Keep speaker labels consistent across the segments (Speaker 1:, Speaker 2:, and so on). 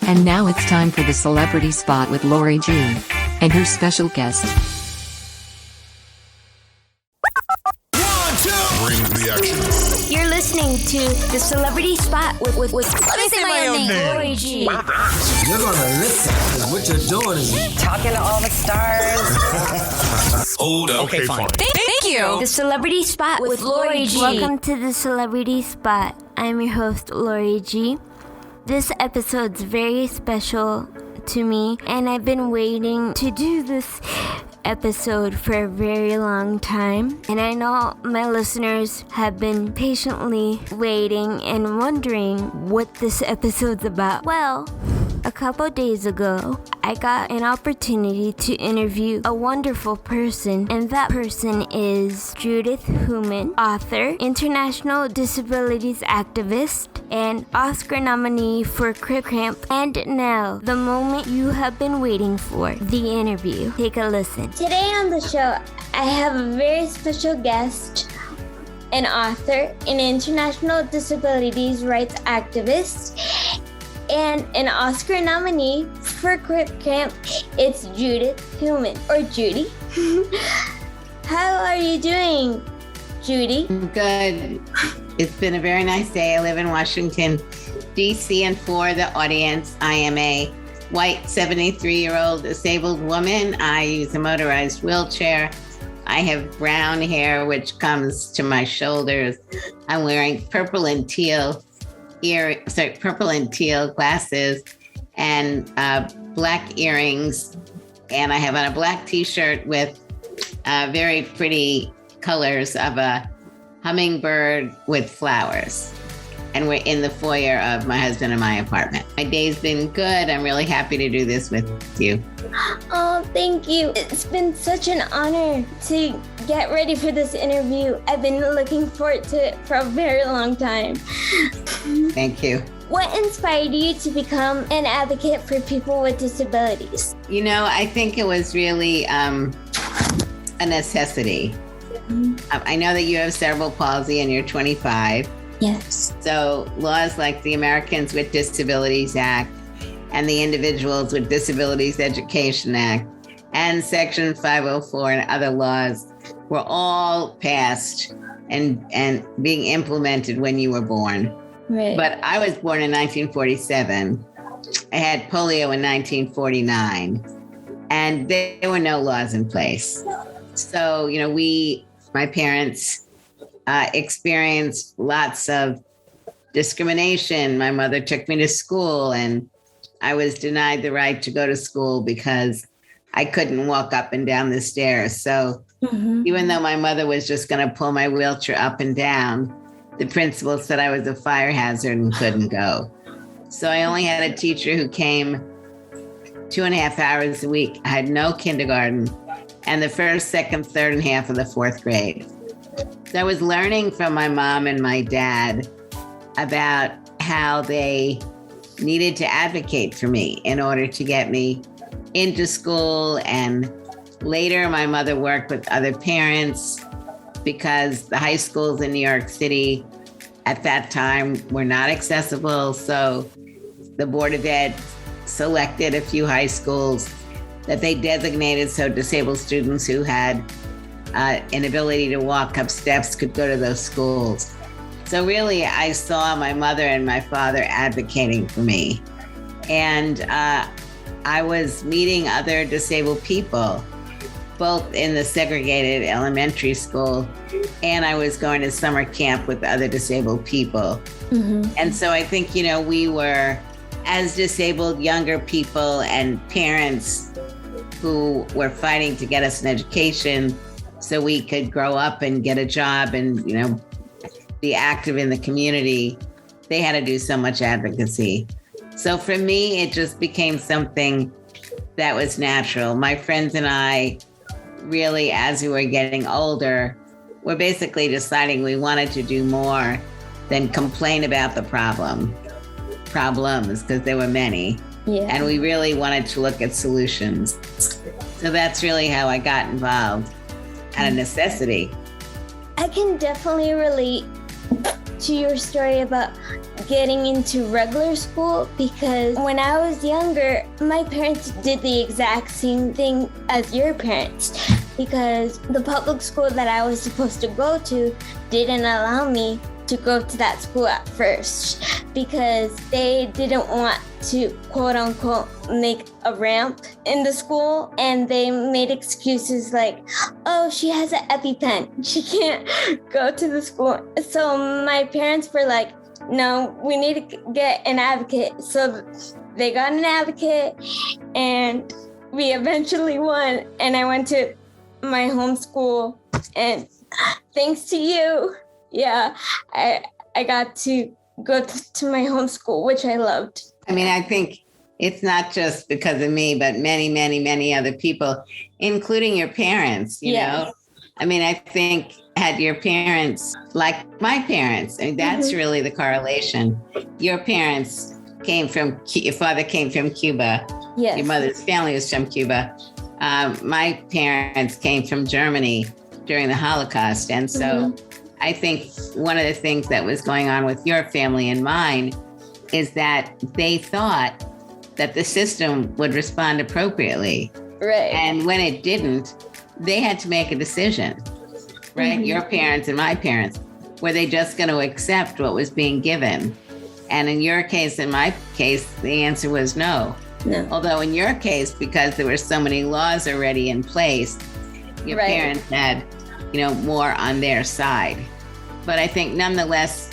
Speaker 1: And now it's time for the Celebrity Spot with Lori G. and her special guest.
Speaker 2: Bring the action.
Speaker 3: You're listening to the Celebrity Spot with let me say my own name, Lori G.
Speaker 4: You're gonna listen, because what you're doing is
Speaker 5: talking to all the stars.
Speaker 2: Hold up.
Speaker 5: Okay, fine.
Speaker 3: Thank you. The Celebrity Spot with Lori G.
Speaker 6: Welcome to the Celebrity Spot. I'm your host, Lori G. This episode's very special to me, and I've been waiting to do this episode for a very long time. And I know my listeners have been patiently waiting and wondering what this episode's about. Well, a couple days ago, I got an opportunity to interview a wonderful person, and that person is Judith Heumann, author, international disabilities activist, and Oscar nominee for Crip Camp. And now, the moment you have been waiting for, the interview. Take a listen.
Speaker 7: Today on the show, I have a very special guest, an author, an international disabilities rights activist, and an Oscar nominee for Crip Camp. It's Judith Heumann, or Judy. How are you doing, Judy?
Speaker 5: Good. It's been a very nice day. I live in Washington, D.C., and for the audience, I am a white 73-year-old disabled woman. I use a motorized wheelchair. I have brown hair, which comes to my shoulders. I'm wearing purple and teal glasses and black earrings. And I have on a black t-shirt with very pretty colors of a hummingbird with flowers. And we're in the foyer of my husband and my apartment. My day's been good. I'm really happy to do this with you.
Speaker 7: Oh, thank you. It's been such an honor to get ready for this interview. I've been looking forward to it for a very long time.
Speaker 5: Thank you.
Speaker 7: What inspired you to become an advocate for people with disabilities?
Speaker 5: You know, I think it was really a necessity. I know that you have cerebral palsy and you're 25.
Speaker 7: Yes.
Speaker 5: So laws like the Americans with Disabilities Act and the Individuals with Disabilities Education Act and Section 504 and other laws were all passed and being implemented when you were born.
Speaker 7: Right.
Speaker 5: But I was born in 1947. I had polio in 1949, and there were no laws in place. So, you know, my parents experienced lots of discrimination. My mother took me to school, and I was denied the right to go to school because I couldn't walk up and down the stairs. So even though my mother was just going to pull my wheelchair up and down, the principal said I was a fire hazard and couldn't go. So I only had a teacher who came 2.5 hours a week. I had no kindergarten, and the first, second, third, and half of the fourth grade. So I was learning from my mom and my dad about how they needed to advocate for me in order to get me into school. And later, my mother worked with other parents because the high schools in New York City at that time were not accessible. So the Board of Ed selected a few high schools that they designated so disabled students who had inability to walk up steps could go to those schools. So really, I saw my mother and my father advocating for me. And I was meeting other disabled people, both in the segregated elementary school, and I was going to summer camp with other disabled people. And so I think, you know, we were, as disabled younger people and parents who were fighting to get us an education so we could grow up and get a job and, you know, be active in the community, they had to do so much advocacy. So for me, it just became something that was natural. My friends and I really, as we were getting older, were basically deciding we wanted to do more than complain about the problems, because there were many.
Speaker 7: Yeah.
Speaker 5: And we really wanted to look at solutions. So that's really how I got involved, out of necessity.
Speaker 7: I can definitely relate to your story about getting into regular school because when I was younger, my parents did the exact same thing as your parents because the public school that I was supposed to go to didn't allow me to go to that school at first because they didn't want to quote unquote make a ramp in the school, and they made excuses like, oh, she has an EpiPen, she can't go to the school. So my parents were like, no, we need to get an advocate. So they got an advocate and we eventually won, and I went to my home school, and thanks to you, I got to go to my home school, which I loved.
Speaker 5: I mean, I think it's not just because of me, but many, many, many other people, including your parents, you know? I mean, I think had your parents, like my parents, I mean, that's really the correlation. Your parents your father came from Cuba.
Speaker 7: Yes.
Speaker 5: Your mother's family was from Cuba. My parents came from Germany during the Holocaust. And so I think one of the things that was going on with your family and mine is that they thought that the system would respond appropriately.
Speaker 7: Right.
Speaker 5: And when it didn't, they had to make a decision, right? Your parents and my parents, were they just going to accept what was being given? And in your case, in my case, the answer was no.
Speaker 7: No.
Speaker 5: Although in your case, because there were so many laws already in place, your parents had, more on their side. But I think nonetheless,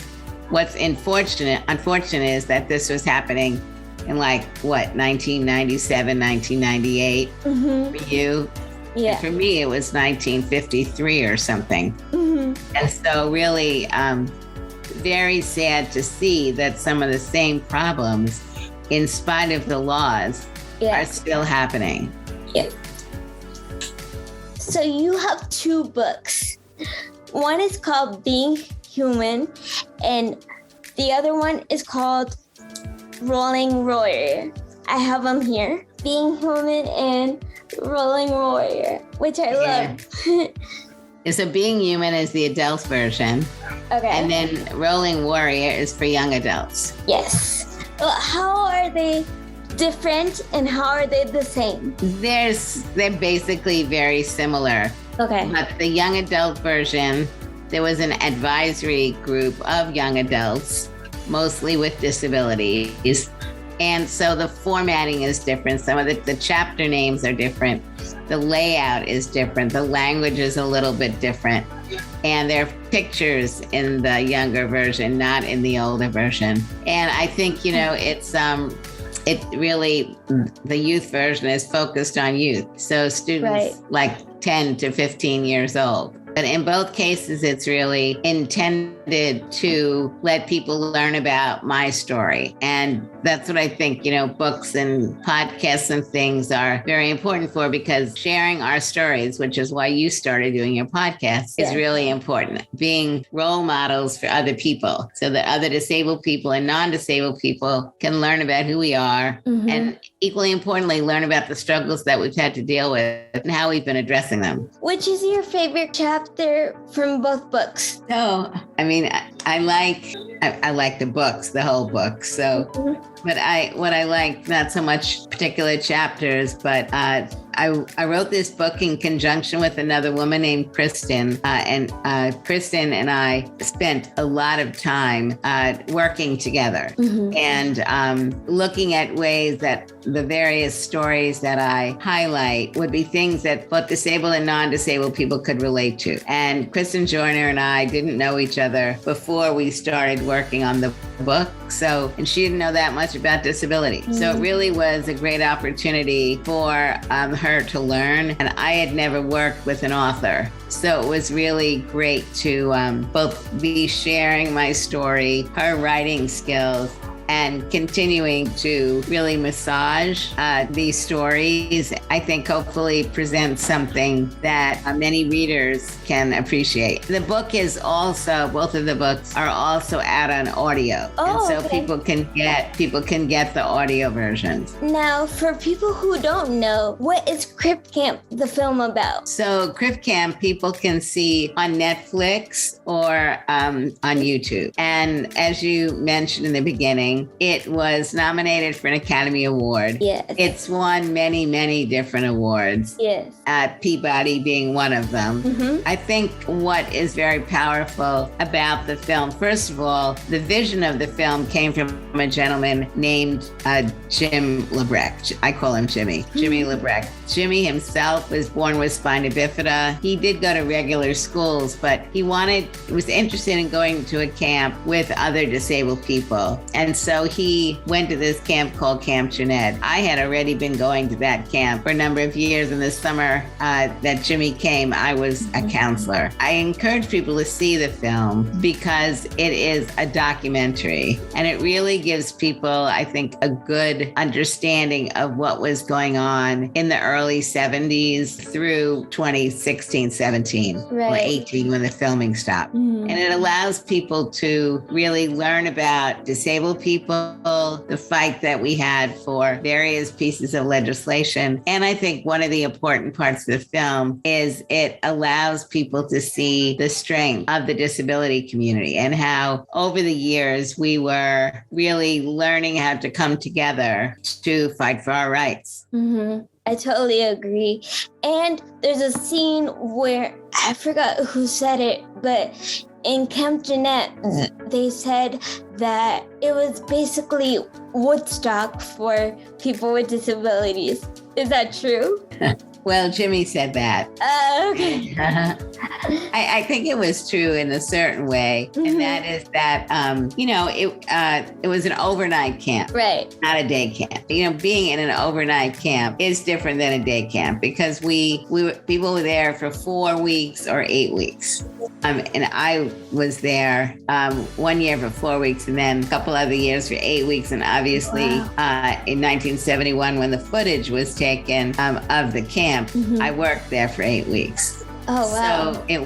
Speaker 5: what's unfortunate is that this was happening in 1997, 1998 for you.
Speaker 7: Yeah.
Speaker 5: And for me, it was 1953 or something. And so really very sad to see that some of the same problems, in spite of the laws, are still happening.
Speaker 7: Yeah. So you have two books. One is called Being Human, and the other one is called Rolling Warrior. I have them here. Being Human and Rolling Warrior, which I love.
Speaker 5: So Being Human is the adult version.
Speaker 7: Okay.
Speaker 5: And then Rolling Warrior is for young adults.
Speaker 7: Yes. Well, how are they different and how are they the same?
Speaker 5: They're basically very similar.
Speaker 7: Okay.
Speaker 5: But the young adult version, there was an advisory group of young adults, mostly with disabilities. And so the formatting is different. Some of the chapter names are different. The layout is different. The language is a little bit different. And there are pictures in the younger version, not in the older version. And I think, it really, the youth version is focused on youth. So students like 10 to 15 years old. But in both cases, it's really intended to let people learn about my story. And that's what I think, books and podcasts and things are very important for, because sharing our stories, which is why you started doing your podcast, is really important. Being role models for other people so that other disabled people and non-disabled people can learn about who we are. And equally importantly, learn about the struggles that we've had to deal with and how we've been addressing them.
Speaker 7: Which is your favorite chapter from both books?
Speaker 5: So, I mean, I like the books, the whole book. So, but what I like, not so much particular chapters, but I wrote this book in conjunction with another woman named Kristen, and Kristen and I spent a lot of time working together and looking at ways that the various stories that I highlight would be things that both disabled and non-disabled people could relate to. And Kristen Joyner and I didn't know each other before we started working on the book. So, and she didn't know that much about disability. So it really was a great opportunity for her to learn. And I had never worked with an author. So it was really great to both be sharing my story, her writing skills, and continuing to really massage these stories, I think hopefully presents something that many readers can appreciate. The book is also, both of the books are also out on audio.
Speaker 7: Oh,
Speaker 5: and so
Speaker 7: okay.
Speaker 5: people can get the audio versions.
Speaker 7: Now, for people who don't know, what is Crypt Camp, the film, about?
Speaker 5: So Crypt Camp, people can see on Netflix or on YouTube. And as you mentioned in the beginning, it was nominated for an Academy Award.
Speaker 7: Yes.
Speaker 5: It's won many, many different awards.
Speaker 7: Yes.
Speaker 5: Peabody being one of them.
Speaker 7: Mm-hmm.
Speaker 5: I think what is very powerful about the film, first of all, the vision of the film came from a gentleman named Jim Lebrecht. I call him Jimmy Lebrecht. Jimmy himself was born with spina bifida. He did go to regular schools, but he was interested in going to a camp with other disabled people. And so he went to this camp called Camp Jeanette. I had already been going to that camp for a number of years. In the summer that Jimmy came, I was a counselor. I encourage people to see the film because it is a documentary and it really gives people, I think, a good understanding of what was going on in the early 70s through 2016, 17, or 18 when the filming stopped. And it allows people to really learn about disabled people, the fight that we had for various pieces of legislation. And I think one of the important parts of the film is it allows people to see the strength of the disability community and how over the years we were really learning how to come together to fight for our rights.
Speaker 7: Mm-hmm. I totally agree. And there's a scene where I forgot who said it, but in Camp Jeanette, they said that it was basically Woodstock for people with disabilities. Is that true?
Speaker 5: Well, Jimmy said that.
Speaker 7: Okay.
Speaker 5: I think it was true in a certain way, and that is that it was an overnight camp,
Speaker 7: Right?
Speaker 5: Not a day camp. Being in an overnight camp is different than a day camp because people were there for 4 weeks or 8 weeks, and I was there 1 year for 4 weeks, and then a couple other years for 8 weeks, and obviously in 1971 when the footage was taken of the camp. I worked there for 8 weeks.
Speaker 7: Oh, wow.
Speaker 5: So it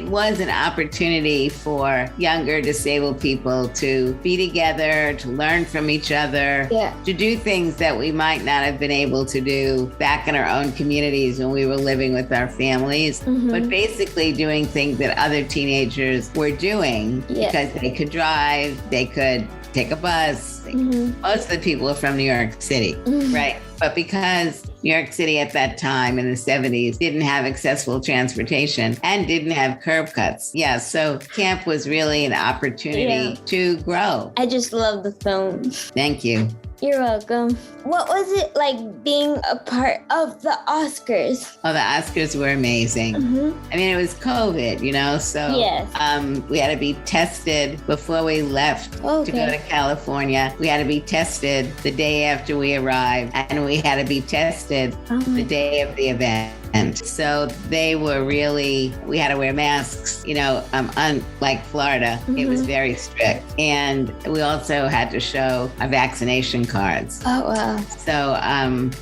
Speaker 5: was an opportunity for younger disabled people to be together, to learn from each other, to do things that we might not have been able to do back in our own communities when we were living with our families, but basically doing things that other teenagers were doing because they could drive, they could take a bus. Most of the people are from New York City, right? But because New York City at that time in the 70s didn't have accessible transportation and didn't have curb cuts. So camp was really an opportunity to grow.
Speaker 7: I just love the film.
Speaker 5: Thank you.
Speaker 7: You're welcome. What was it like being a part of the Oscars?
Speaker 5: Oh, the Oscars were amazing. I mean, it was COVID, so we had to be tested before we left to go to California. We had to be tested the day after we arrived, and we had to be tested the day of the event. And so they were we had to wear masks, unlike Florida, it was very strict. And we also had to show our vaccination cards.
Speaker 7: Oh, wow.
Speaker 5: So,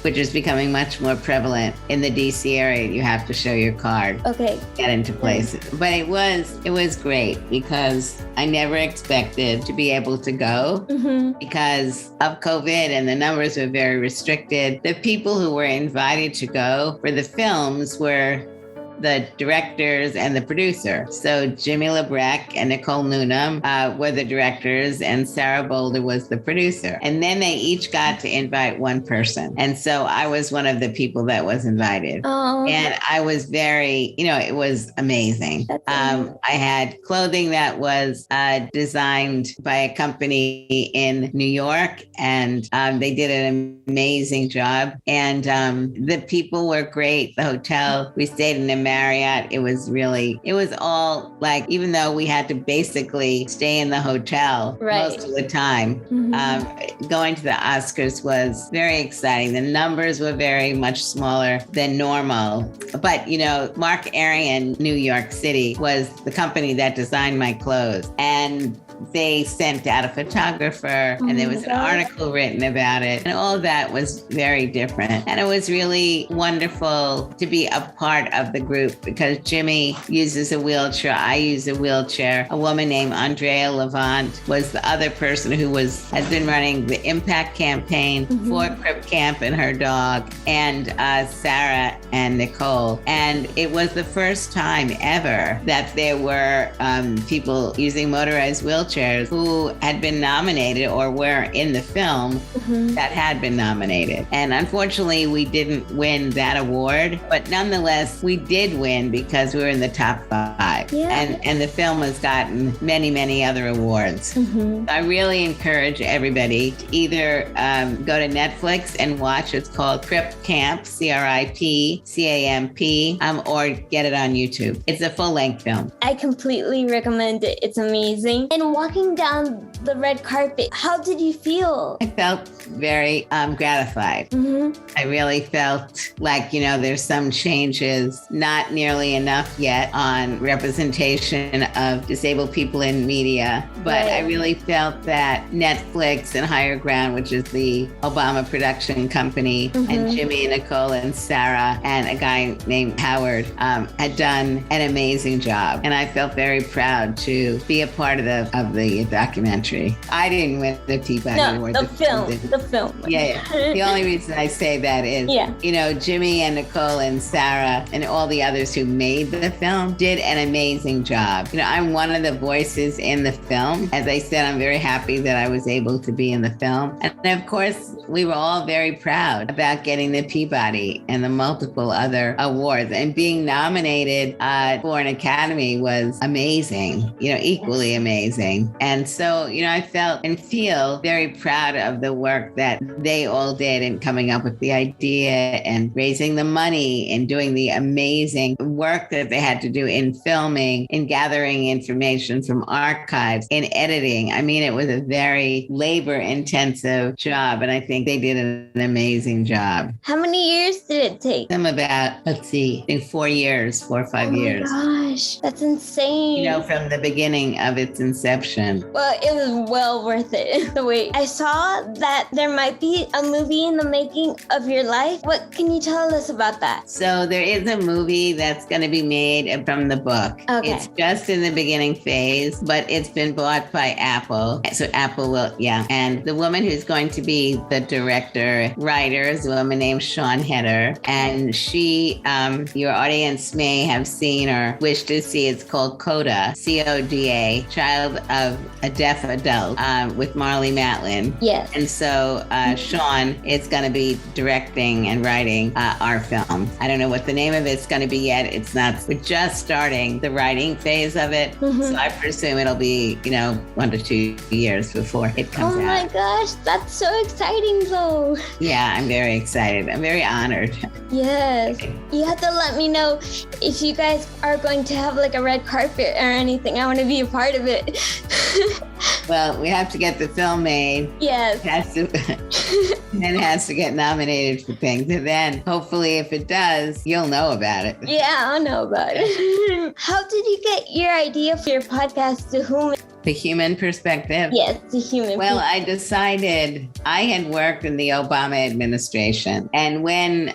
Speaker 5: which is becoming much more prevalent in the DC area. You have to show your card.
Speaker 7: Okay.
Speaker 5: Get into places. But it was great because I never expected to be able to go because of COVID and the numbers were very restricted. The people who were invited to go for the films were the directors and the producer. So Jimmy Lebrecht and Nicole Newnham were the directors and Sarah Boulder was the producer. And then they each got to invite one person. And so I was one of the people that was invited.
Speaker 7: Oh.
Speaker 5: And I was very, it was amazing. I had clothing that was designed by a company in New York, and they did an amazing job. And the people were great. The hotel, we stayed in a Marriott. It was all like, even though we had to basically stay in the hotel most of the time, going to the Oscars was very exciting. The numbers were very much smaller than normal. But, Mark Arian, New York City, was the company that designed my clothes. And they sent out a photographer and there was an article written about it. And all of that was very different. And it was really wonderful to be a part of the group because Jimmy uses a wheelchair. I use a wheelchair. A woman named Andrea Levant was the other person who has been running the Impact campaign for Crip Camp and her dog, and Sarah and Nicole. And it was the first time ever that there were people using motorized wheelchairs who had been nominated or were in the film that had been nominated. And unfortunately, we didn't win that award, but nonetheless, we did win because we were in the top 5. Yeah. And the film has gotten many, many other awards. I really encourage everybody to either go to Netflix and watch. It's called Crip Camp, CRIPCAMP, or get it on YouTube. It's a full-length film.
Speaker 7: I completely recommend it. It's amazing. And walking down the red carpet, how did you feel?
Speaker 5: I felt very gratified. I really felt like, there's some changes, not nearly enough yet on representation of disabled people in media, but I really felt that Netflix and Higher Ground, which is the Obama production company, and Jimmy and Nicole and Sarah and a guy named Howard had done an amazing job. And I felt very proud to be a part of the documentary. I didn't win the Peabody Award.
Speaker 7: The film.
Speaker 5: Yeah. The only reason I say that is, Jimmy and Nicole and Sarah and all the others who made the film did an amazing job. I'm one of the voices in the film. As I said, I'm very happy that I was able to be in the film. And of course, we were all very proud about getting the Peabody and the multiple other awards. And being nominated for an Academy was amazing, equally amazing. And so, I felt and feel very proud of the work that they all did in coming up with the idea and raising the money and doing the amazing work that they had to do in filming, in gathering information from archives, in editing. I mean, it was a very labor-intensive job, and I think they did an amazing job.
Speaker 7: How many years did it take?
Speaker 5: Them about, I think 4 years, 4 or 5 years.
Speaker 7: Oh my gosh, that's insane.
Speaker 5: From the beginning of its inception.
Speaker 7: Well, it was well worth it. The wait. I saw that there might be a movie in the making of your life. What can you tell us about that?
Speaker 5: So there is a movie that's going to be made from the book.
Speaker 7: Okay.
Speaker 5: It's just in the beginning phase, but it's been bought by Apple. So Apple will, And the woman who's going to be the director, writer is a woman named Sean Heder. And she, your audience may have seen or wish to see, it's called CODA, C-O-D-A, Child of a Deaf Adult, with Marlee Matlin.
Speaker 7: Yes.
Speaker 5: And so Sean is going to be directing and writing our film. I don't know what the name of it's going to be yet. We're just starting the writing phase of it. So I presume it'll be, 1 to 2 years before it comes out.
Speaker 7: Oh my gosh, that's so exciting though.
Speaker 5: Yeah, I'm very excited. I'm very honored.
Speaker 7: Yes. You have to let me know if you guys are going to have like a red carpet or anything. I want to be a part of it.
Speaker 5: Well, we have to get the film made.
Speaker 7: Yes.
Speaker 5: Then it has to get nominated for things. And then hopefully if it does, you'll know about it.
Speaker 7: Yeah, I'll know about it. How did you get your idea for your podcast, The Human?
Speaker 5: The human perspective?
Speaker 7: Yes, the human.
Speaker 5: Well, I decided I had worked in the Obama administration. And when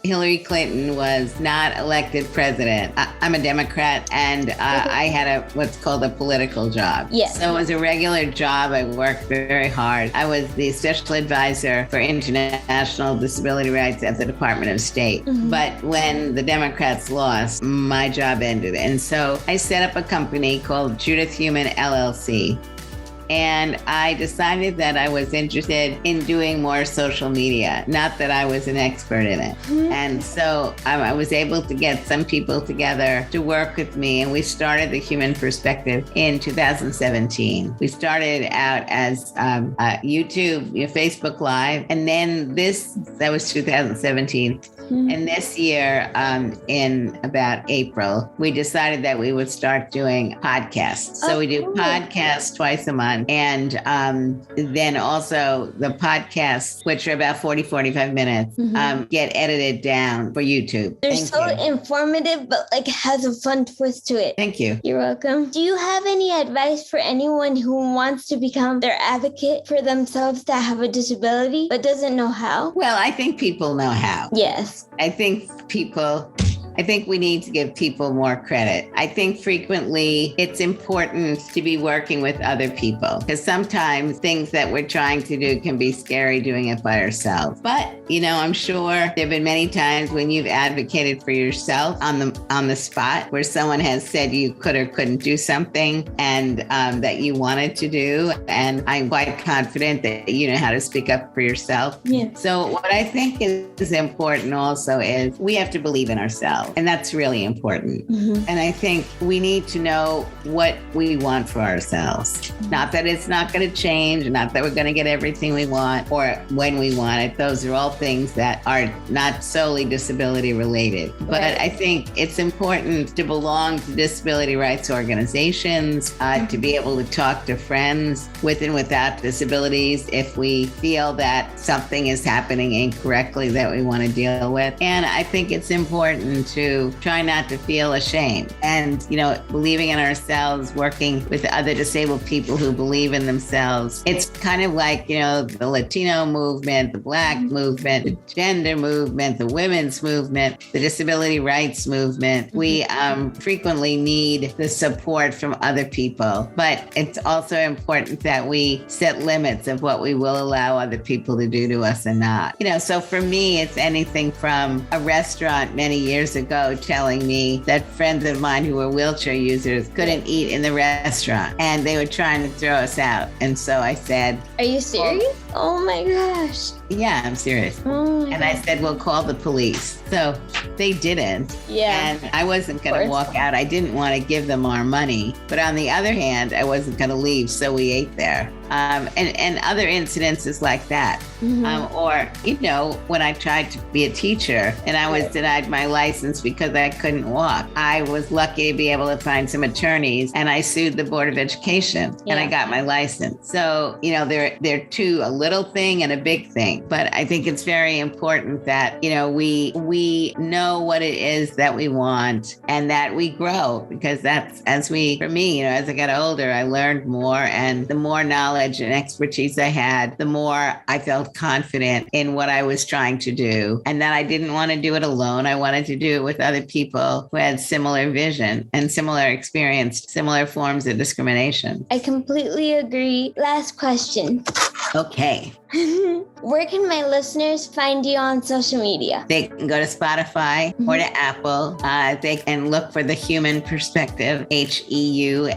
Speaker 5: Hillary Clinton was not elected president, I'm a Democrat, and I had what's called a political job.
Speaker 7: Yes.
Speaker 5: So it was a regular job. I worked very hard. I was the special advisor for international disability rights at the Department of State. But when the Democrats lost, my job ended. And so I set up a company called Judith Heumann, LLC. And I decided that I was interested in doing more social media, not that I was an expert in it. And so I was able to get some people together to work with me, and we started The Human Perspective in 2017. We started out as YouTube, Facebook Live, and then that was 2017. And this year, in about April, we decided that we would start doing podcasts. So we do podcasts twice a month. And then also the podcasts, which are about 40, 45 minutes, get edited down for YouTube.
Speaker 7: They're
Speaker 5: Thank
Speaker 7: so
Speaker 5: you.
Speaker 7: informative, but like has a fun twist to it.
Speaker 5: Thank you.
Speaker 7: You're welcome. Do you have any advice for anyone who wants to become their advocate for themselves that have a disability but doesn't know how?
Speaker 5: Well, I think people know how.
Speaker 7: Yes.
Speaker 5: I think we need to give people more credit. I think frequently it's important to be working with other people because sometimes things that we're trying to do can be scary doing it by ourselves. But, I'm sure there have been many times when you've advocated for yourself on the spot where someone has said you could or couldn't do something and that you wanted to do. And I'm quite confident that you know how to speak up for yourself.
Speaker 7: Yeah.
Speaker 5: So what I think is important also is we have to believe in ourselves. And that's really important. And I think we need to know what we want for ourselves. Not that it's not going to change, not that we're going to get everything we want or when we want it. Those are all things that are not solely disability related. But I think it's important to belong to disability rights organizations, to be able to talk to friends with and without disabilities if we feel that something is happening incorrectly that we want to deal with. And I think it's important to try not to feel ashamed and, believing in ourselves, working with other disabled people who believe in themselves. It's kind of like, the Latino movement, the Black movement, the gender movement, the women's movement, the disability rights movement. We frequently need the support from other people, but it's also important that we set limits of what we will allow other people to do to us and not. So for me, it's anything from a restaurant many years ago telling me that friends of mine who were wheelchair users couldn't eat in the restaurant and they were trying to throw us out. And so I said,
Speaker 7: Are you serious? Oh my gosh.
Speaker 5: Yeah, I'm serious. And I said, well, call the police. So they didn't.
Speaker 7: Yeah.
Speaker 5: And I wasn't going to walk out. I didn't want to give them our money. But on the other hand, I wasn't going to leave. So we ate there. And other incidences like that. Or, when I tried to be a teacher and I was denied my license because I couldn't walk, I was lucky to be able to find some attorneys and I sued the Board of Education and I got my license. So, they're two, a little thing and a big thing. But I think it's very important that, we know what it is that we want and that we grow because for me, as I got older, I learned more and the more knowledge and expertise I had, the more I felt confident in what I was trying to do and that I didn't want to do it alone. I wanted to do it with other people who had similar vision and similar experience, similar forms of discrimination.
Speaker 7: I completely agree. Last question.
Speaker 5: Okay.
Speaker 7: Where can my listeners find you on social media?
Speaker 5: They can go to Spotify or to Apple. They can look for The Heumann Perspective, HEUMANN,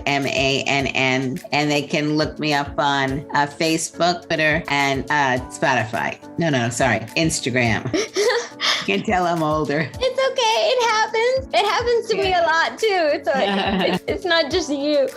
Speaker 5: and they can look me up on Facebook, Twitter, and Spotify. Sorry, Instagram. You can tell I'm older.
Speaker 7: It's okay. It happens. It happens to me a lot too. It's like, it's not just you.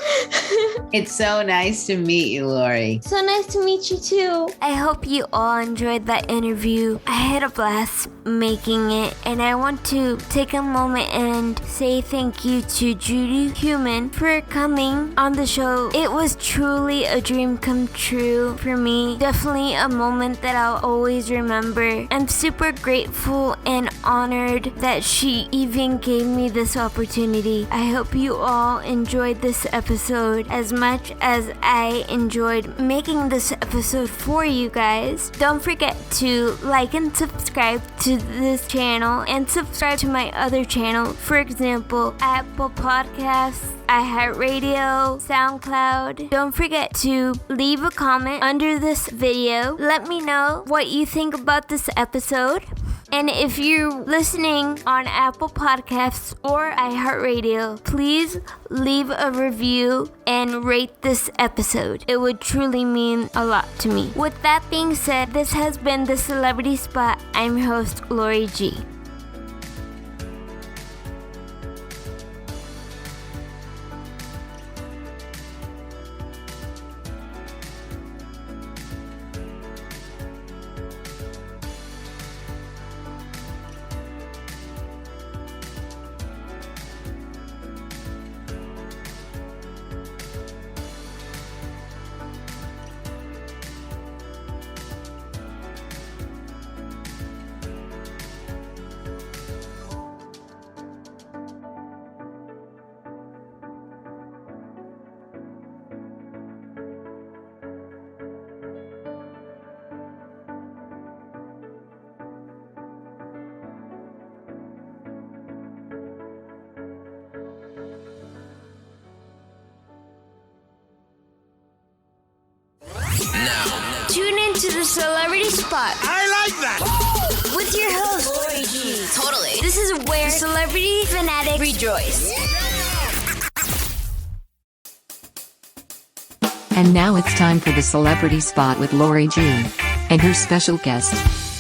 Speaker 5: It's so nice to meet you, Lori.
Speaker 7: So nice to meet you too.
Speaker 6: I hope you all enjoyed that interview. I had a blast making it, and I want to take a moment and say thank you to Judith Heumann for coming on the show. It was truly a dream come true for me. Definitely a moment that I'll always remember. I'm super grateful and honored that she even gave me this opportunity. I hope you all enjoyed this episode as much as I enjoyed making this episode for you guys. Don't forget to like and subscribe to this channel and subscribe to my other channel, for example, Apple Podcasts, iHeartRadio, SoundCloud. Don't forget to leave a comment under this video. Let me know what you think about this episode. And if you're listening on Apple Podcasts or iHeartRadio, please leave a review and rate this episode. It would truly mean a lot to me. With that being said, this has been The Celebrity Spot. I'm your host, Lori G.
Speaker 3: The Celebrity Spot.
Speaker 2: I like that.
Speaker 3: With your host, Lori G. Totally. This is where celebrity fanatics rejoice.
Speaker 1: And now it's time for the Celebrity Spot with Lori G. And her special guest.